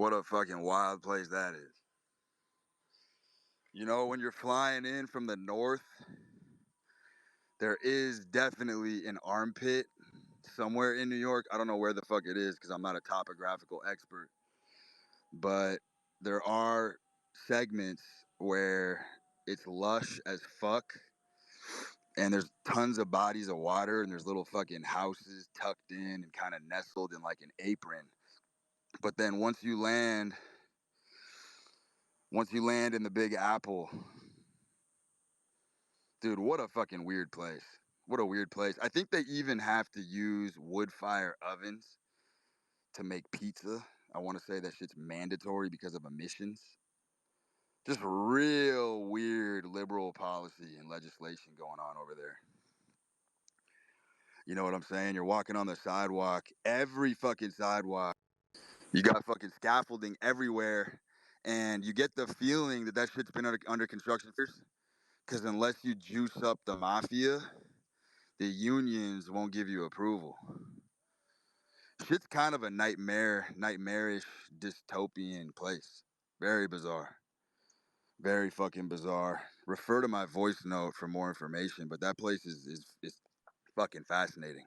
What a fucking wild place that is. You know, when you're flying in from the north, there is definitely an armpit somewhere in New York. I don't know where the fuck it is because I'm not a topographical expert. But there are segments where it's lush as fuck and there's tons of bodies of water and there's little fucking houses tucked in and kind of nestled in like an apron. But then once you land in the Big Apple, dude, what a fucking weird place. What a weird place. I think they even have to use wood fire ovens to make pizza. I want to say that shit's mandatory because of emissions. Just real weird liberal policy and legislation going on over there. You know what I'm saying? You're walking on the sidewalk, every fucking sidewalk. You got fucking scaffolding everywhere. And you get the feeling that shit's been under construction for years. Because unless you juice up the mafia, the unions won't give you approval. Shit's kind of a nightmarish, dystopian place. Very bizarre. Very fucking bizarre. Refer to my voice note for more information, but that place is fucking fascinating.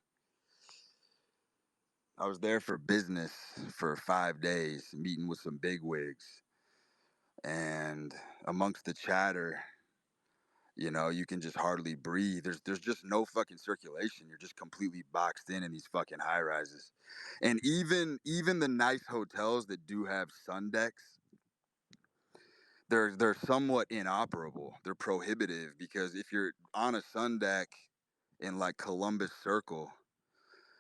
I was there for business for 5 days, meeting with some bigwigs. And amongst the chatter, you know, you can just hardly breathe. There's just no fucking circulation. You're just completely boxed in these fucking high rises. And even the nice hotels that do have sun decks, they're somewhat inoperable. They're prohibitive because if you're on a sun deck in like Columbus Circle,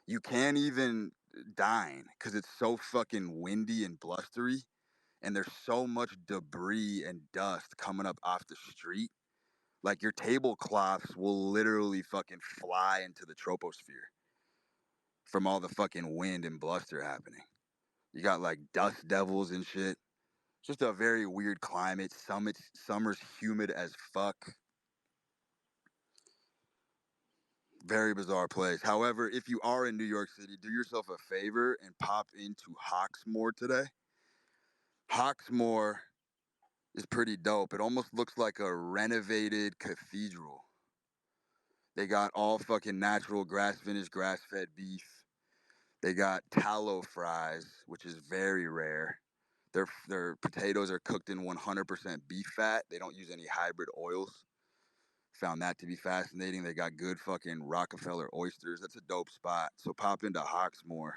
you can't even dine because it's so fucking windy and blustery, and there's so much debris and dust coming up off the street. Like your tablecloths will literally fucking fly into the troposphere from all the fucking wind and bluster happening. You got like dust devils and shit. Just a very weird climate. Summer's humid as fuck. Very bizarre place. However, if you are in New York City, do yourself a favor and pop into Hawksmoor today. Hawksmoor is pretty dope. It almost looks like a renovated cathedral. They got all fucking natural grass finished, grass fed beef. They got tallow fries, which is very rare. Their potatoes are cooked in 100% beef fat. They don't use any hybrid oils. Found that to be fascinating. They got good fucking Rockefeller oysters. That's a dope spot. So pop into Hawksmoor.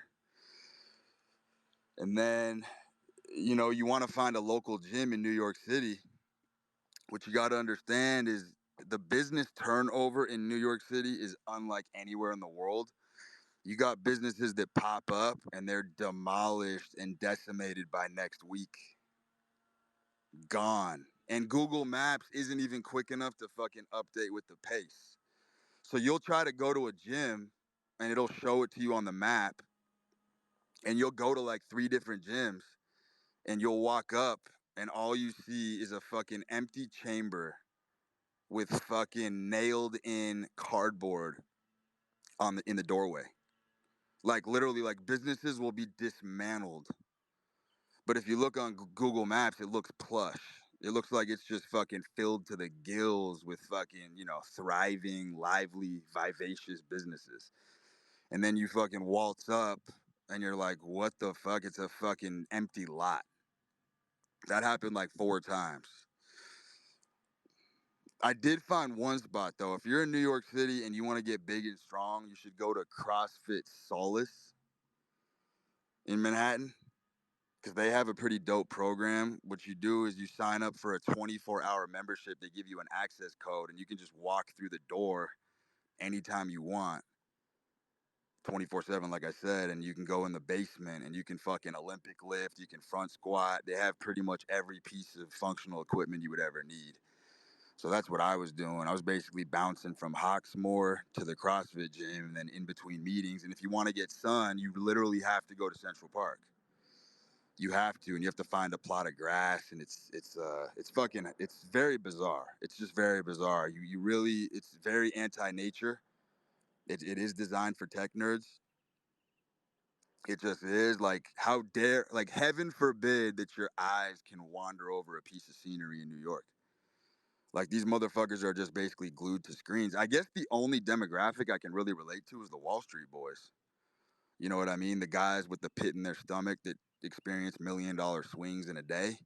And then, you know, you want to find a local gym in New York City. What you got to understand is the business turnover in New York City is unlike anywhere in the world. You got businesses that pop up and they're demolished and decimated by next week. Gone. And Google Maps isn't even quick enough to fucking update with the pace. So you'll try to go to a gym and it'll show it to you on the map, and you'll go to like 3 different gyms and you'll walk up and all you see is a fucking empty chamber with fucking nailed in cardboard in the doorway. Like literally, like businesses will be dismantled. But if you look on Google Maps, it looks plush. It looks like it's just fucking filled to the gills with fucking, you know, thriving, lively, vivacious businesses. And then you fucking waltz up and you're like, what the fuck? It's a fucking empty lot. That happened like 4 times. I did find one spot though. If you're in New York City and you want to get big and strong, you should go to CrossFit Solace in Manhattan because they have a pretty dope program. What you do is you sign up for a 24-hour membership. They give you an access code and you can just walk through the door anytime you want. 24/7, like I said, and you can go in the basement and you can fucking Olympic lift, you can front squat. They have pretty much every piece of functional equipment you would ever need. So that's what I was doing. I was basically bouncing from Hawksmoor to the CrossFit gym and then in between meetings. And if you want to get sun, you literally have to go to Central Park. You have to, and you have to find a plot of grass, and it's very bizarre. It's just very bizarre. You really, it's very anti-nature. It is designed for tech nerds. It just is like, how dare, like, heaven forbid that your eyes can wander over a piece of scenery in New York. Like, these motherfuckers are just basically glued to screens. I guess the only demographic I can really relate to is the Wall Street boys. You know what I mean? The guys with the pit in their stomach that experience $1 million swings in a day.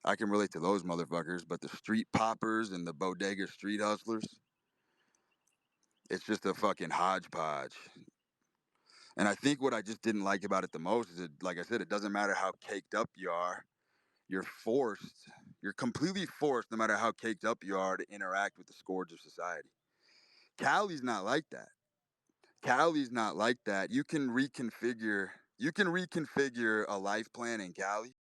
I can relate to those motherfuckers, but the street poppers and the bodega street hustlers, it's just a fucking hodgepodge. And I think what I just didn't like about it the most is, like I said, it doesn't matter how caked up you are. You're forced, you're completely forced, no matter how caked up you are, to interact with the scourge of society. Cali's not like that. Cali's not like that. You can reconfigure a life plan in Cali